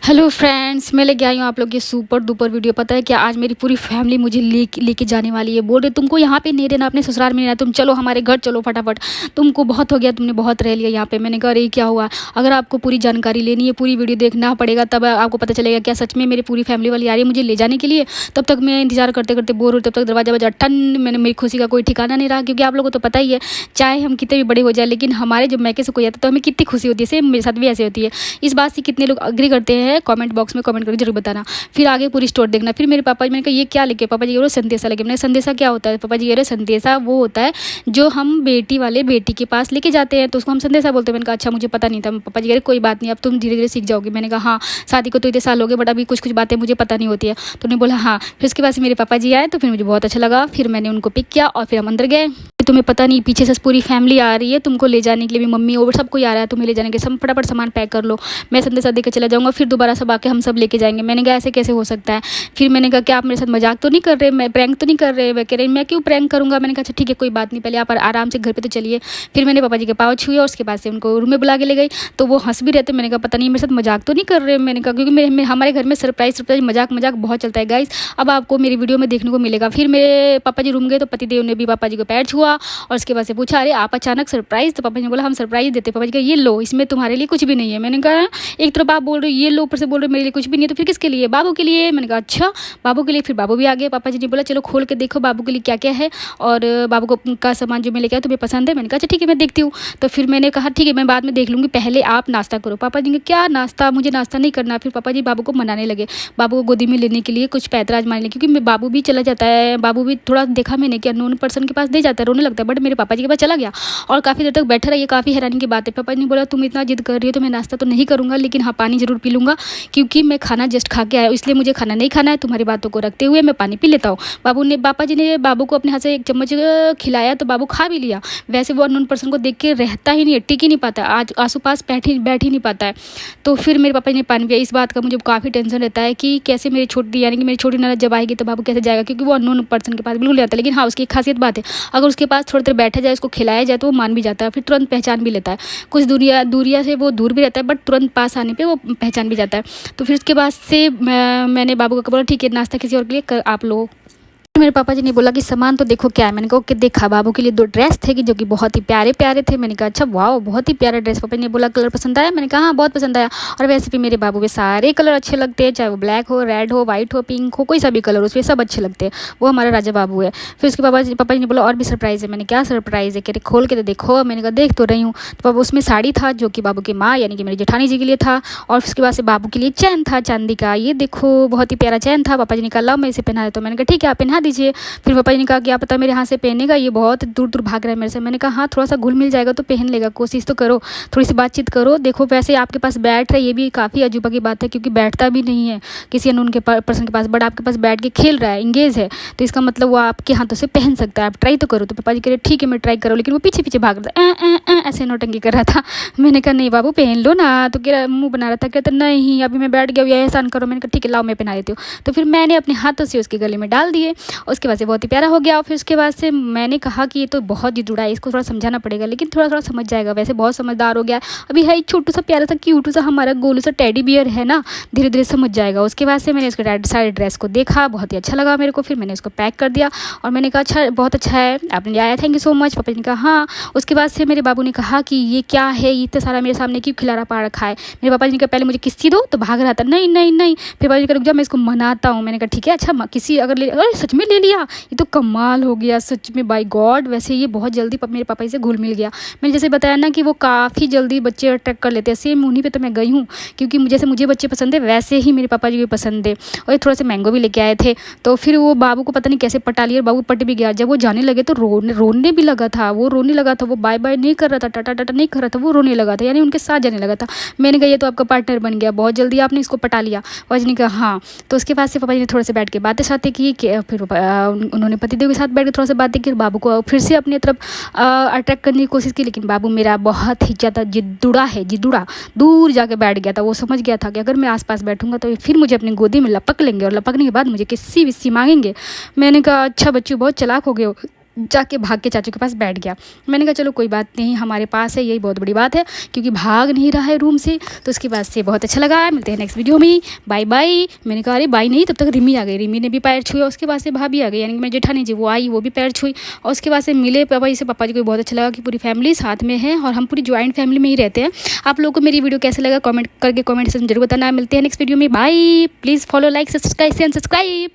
Hello friends, मैं लेके आई हूँ आप लोग ये सुपर डुपर वीडियो। पता है क्या, आज मेरी पूरी फैमिली मुझे लेके जाने वाली है। बोल रहे तुमको यहाँ पे नहीं रहना, अपने ससुराल में रहना, तुम चलो हमारे घर चलो फटाफट, तुमको बहुत हो गया, तुमने बहुत रह लिया यहाँ पे। मैंने कहा अरे क्या हुआ। अगर आपको पूरी जानकारी लेनी है, पूरी वीडियो देखना पड़ेगा, तब आपको पता चलेगा क्या सच में मेरी पूरी फैमिली वाली आ रही है मुझे ले जाने के लिए। तब तक मैं इंतजार करते करते बोर हो, तब तक दरवाजा बजा टन। मैंने मेरी खुशी का कोई ठिकाना नहीं रहा, क्योंकि आप लोगों को तो पता ही है, चाहे हम कितने भी बड़े हो जाए, लेकिन हमारे जब मैके से कोई आता है तो हमें कितनी खुशी होती है। सेम मेरे साथ भी ऐसे होती है। इस बात से कितने लोग अग्री करते हैं कमेंट बॉक्स में कमेंट करके जरूर बताना। फिर आगे पूरी स्टोरी देखना। फिर मेरे पापा जी, मैंने कहा ये क्या लेके, पापा जी ये संदेशा लेके। मैंने संदेशा क्या होता है पापा जी? ये संदेशा वो होता है जो हम बेटी वाले बेटी के पास लेके जाते हैं, तो उसको हम संदेशा बोलते हैं। मैंने कहा अच्छा, मुझे पता नहीं था। पापा जी कह रहे कोई बात नहीं, अब तुम धीरे धीरे सीख जाओगे। मैंने कहा हाँ, शादी को तो इतने साल हो गए, बट अभी कुछ कुछ बातें मुझे पता नहीं होती है। तो उन्होंने बोला हाँ। फिर उसके बाद से मेरे पापा जी आए, तो फिर मुझे बहुत अच्छा लगा। फिर मैंने उनको पिक किया और फिर हम अंदर गए। तुम्हें पता नहीं, पीछे से पूरी फैमिली आ रही है तुमको ले जाने के लिए, भी मम्मी और सब कोई आ रहा है तुम्हें ले जाने के। सब फटाफट सामान पैक कर लो, मैं संदेशा देकर चला जाऊंगा, फिर दोबारा सब आके हम सब लेके जाएंगे। मैंने कहा ऐसे कैसे हो सकता है। फिर मैंने कहा क्या आप मेरे साथ मजाक तो नहीं कर रहे, मैं प्रैंक तो नहीं कर रहे। मैं कह रही मैं क्यों प्रैंक करूंगा। मैंने कहा अच्छा ठीक है कोई बात नहीं, पहले आप आराम से घर पे तो चलिए। फिर मैंने पापा जी के पाँव छुए और उसके बाद से उनको रूम में बुला के ले गई। तो वो हंस भी रहते। मैंने कहा पता नहीं मेरे साथ मजाक तो नहीं कर रहे। मैंने कहा क्योंकि हमारे घर में सरप्राइज मजाक बहुत चलता है गाइस। अब आपको मेरी वीडियो में देखने को मिलेगा। फिर मेरे पापा जी रूम गए, तो पतिदेव ने भी पापा जी को पैर छुआ और उसके बाद से पूछा अरे आप अचानक सरप्राइज। तो पापा जी ने बोला हम सरप्राइज देते। पापा जी का ये लो, इसमें तुम्हारे लिए कुछ भी नहीं है। मैंने कहा एक तरफ आप बोल रहे हो ये लो, ऊपर से बोल रहे हो मेरे लिए कुछ भी नहीं है, तो फिर किसके लिए? बाबू के लिए। मैंने कहा अच्छा बाबू के लिए। फिर बाबू भी आ गए। पापा जी ने बोला चलो खोल के देखो बाबू के लिए क्या क्या है, और बाबू को का सामान जो मैं लेके आया तुम्हें पसंद है। मैंने कहा अच्छा ठीक है मैं देखती हूँ। तो फिर मैंने कहा ठीक है मैं बाद में देख लूँगी, पहले आप नाश्ता करो। पापा जी ने क्या नाश्ता, मुझे नाश्ता नहीं करना। फिर पापा जी बाबू को मनाने लगे, बाबू को गोदी में लेने के लिए, कुछ पैतराज मारने, क्योंकि मैं बाबू भी चला जाता है। बाबू भी थोड़ा देखा मैंने कि अननोन पर्सन के पास दे जाता है, रोने लगता है, बट मेरे पापा जी के पास चला गया और काफ़ी देर तक बैठा रहा। ये काफ़ी हैरानी की बात है। पापा जी ने बोला तुम इतना जिद कर रही हो तो मैं नाश्ता तो नहीं करूँगा, लेकिन हाँ पानी जरूर पी लूँगा, क्योंकि मैं खाना जस्ट खा के आया हूँ, इसलिए मुझे खाना नहीं खाना है। तुम्हारी बातों को रखते हुए मैं पानी पी लेता हूँ। पापा जी ने बाबू को अपने हाथ से एक चम्मच खिलाया, तो बाबू खा भी लिया। वैसे वो अननोन पर्सन को देख के रहता ही नहीं है, टिक ही नहीं पाता, आज आसू पास बैठ ही नहीं पाता है। तो फिर मेरे पापा जी ने पानी पिया। इस बात का मुझे काफ़ी टेंशन रहता है कि कैसे मेरी छोटी, यानी कि मेरी छोटी ननद जब आएगी तो बाबू कैसे जाएगा, क्योंकि वो अननोन पर्सन के पास बिल्कुल नहीं आता। लेकिन हाँ उसकी खासियत बात है, अगर उसके पास थोड़ी देर बैठा जाए, उसको खिलाया जाए, तो वो मान भी जाता है, फिर तुरंत पहचान भी लेता है। कुछ दूरिया से वो दूर भी रहता है, बट तुरंत पास आने पे वो पहचान भी जाता है। तो फिर उसके बाद से मैंने बाबू को बोला ठीक है नाश्ता किसी और के लिए आप लोग। मेरे पापा जी ने बोला कि सामान तो देखो क्या है। मैंने कहा कि देखा, बाबू के लिए 2 ड्रेस थे कि जो कि बहुत ही प्यारे प्यारे थे। मैंने कहा अच्छा वाह बहुत ही प्यारा ड्रेस। पापा ने बोला कलर पसंद आया? मैंने कहा हाँ बहुत पसंद आया। और वैसे भी मेरे बाबू के सारे कलर अच्छे लगते हैं, चाहे वो ब्लैक हो, रेड हो, वाइट हो, पिंक हो, कोई सा भी कलर उसमें सब अच्छे लगते हैं। वो हमारा राजा बाबू है। फिर उसके पापा जी ने बोला और भी सरप्राइज़ है। मैंने क्या सरप्राइज़ है? कह रहे खोल के तो देखो। मैंने कहा देख तो रही हूँ। तो पापा उसमें साड़ी था जो कि बाबू की माँ यानी कि मेरी जेठानी जी के लिए था, और उसके बाद से बाबू के लिए चैन था चांदी का। ये देखो बहुत ही प्यारा चैन था। पापा जी ने कहा लाओ मैं इसे पहना देता हूँ। मैंने कहा ठीक है आप पहना दीजिए। फिर पापा जी ने कहा क्या पता मेरे हाथ से पहनेगा, ये बहुत दूर दूर भाग रहा है मेरे से। मैंने कहा हाँ थोड़ा सा घुल मिल जाएगा तो पहन लेगा, कोशिश तो करो, थोड़ी सी बातचीत करो। देखो वैसे आपके पास बैठ रहा है, ये भी काफ़ी अजूबा की बात है, क्योंकि बैठता भी नहीं है किसी अननोन के पर्सन के पास, बट आपके पास बैठ के खेल रहा है, इंगेज है, तो इसका मतलब वो आपके हाथों से पहन सकता है, आप ट्राई तो करो। तो पापा जी कह रहे ठीक है मैं ट्राई करो, लेकिन वो पीछे पीछे भाग रहा था, ऐसे नौटंकी कर रहा था। मैंने कहा नहीं बाबू पहन लो ना। तो कह मुँह बना रहा था, कहता नहीं अभी मैं बैठ गया, ये एहसान करो। मैंने कहा ठीक है लाओ मैं पहना देती हूँ। तो फिर मैंने अपने हाथों से उसके गले में डाल दिए, उसके बाद से बहुत ही प्यारा हो गया। फिर उसके बाद से मैंने कहा कि ये तो बहुत ही जुड़ा है, इसको थोड़ा समझाना पड़ेगा, लेकिन थोड़ा थोड़ा समझ जाएगा, वैसे बहुत समझदार हो गया अभी है। छोटू सा प्यारा सा क्यूट सा हमारा गोलू सा टेडी बियर है ना, धीरे धीरे समझ जाएगा। उसके बाद से मैंने उसके सारे ड्रेस को देखा, बहुत ही अच्छा लगा मेरे को। फिर मैंने उसको पैक कर दिया और मैंने कहा अच्छा बहुत अच्छा है आपने ले आया, थैंक यू सो मच। पापा जी ने कहा हाँ। उसके बाद से मेरे बाबू ने कहा कि ये क्या है, ये इतना सारा मेरे सामने क्यों खिलारा पा रखा है। मेरे पापा जी ने कहा पहले मुझे किस्सी दो, तो भाग रहा था नहीं नहीं नहीं। फिर पापा जी का रुक जा मैं इसको मनाता हूँ। मैंने कहा ठीक है अच्छा किसी अगर सच में ले लिया, ये तो कमाल हो गया सच में बाय गॉड। वैसे ये बहुत जल्दी मेरे पापा से घुल मिल गया। मैंने जैसे बताया ना कि वो काफ़ी जल्दी बच्चे अट्रैक्ट कर लेते हैं, सेम उन्हीं पे तो मैं गई हूँ, क्योंकि जैसे मुझे बच्चे पसंद है वैसे ही मेरे पापा जी को पसंद है। और थोड़ा सा मैंगो भी लेके आए थे, तो फिर वो बाबू को पता नहीं कैसे पटा लिया, बाबू पट भी गया। जब वो जाने लगे तो रोने भी लगा था, वो रोने लगा था, वो बाय बाय नहीं कर रहा था, टाटा टाटा नहीं कर रहा था, वो रोने लगा था, यानी उनके साथ जाने लगा था। मैंने कहा ये तो आपका पार्टनर बन गया, बहुत जल्दी आपने इसको पटा लिया। पापा जी ने कहा हाँ। तो उसके बाद से पापा जी ने थोड़े से बैठ के बातें शातें की, फिर उन्होंने पतिदेव के साथ बैठ के थोड़ा सा बातें की, बाबू को फिर से अपनी तरफ अट्रैक्ट करने की कोशिश की। लेकिन बाबू मेरा बहुत ही ज़्यादा जिद्दुड़ा दूर जाके बैठ गया था। वो समझ गया था कि अगर मैं आसपास बैठूंगा तो फिर मुझे अपनी गोदी में लपक लेंगे, और लपकने के बाद मुझे किस्सी विस्सी मांगेंगे। मैंने कहा अच्छा बच्चों बहुत चालाक हो गए हो, जाके भाग के चाचू के पास बैठ गया। मैंने कहा चलो कोई बात नहीं, हमारे पास है, यही बहुत बड़ी बात है, क्योंकि भाग नहीं रहा है रूम से। तो उसके बाद से बहुत अच्छा लगा। मिलते हैं नेक्स्ट वीडियो में, बाय बाय। मैंने कहा अरे बाय नहीं, तब तक रिमी आ गई। रिमी ने भी पैर छुआ। उसके बाद से भाभी आ गई, यानी कि मेरी जेठानी जी, वो आई, वो भी पैर छुई। और उसके बाद से मिले पापा जी से। पापा जी को बहुत अच्छा लगा कि पूरी फैमिली साथ में है, और हम पूरी ज्वाइंट फैमिली में ही रहते हैं। आप लोगों को मेरी वीडियो कैसे लगा कमेंट करके कमेंट सेक्शन जरूर बताना। मिलते हैं नेक्स्ट वीडियो में, bye. Please follow, like, subscribe.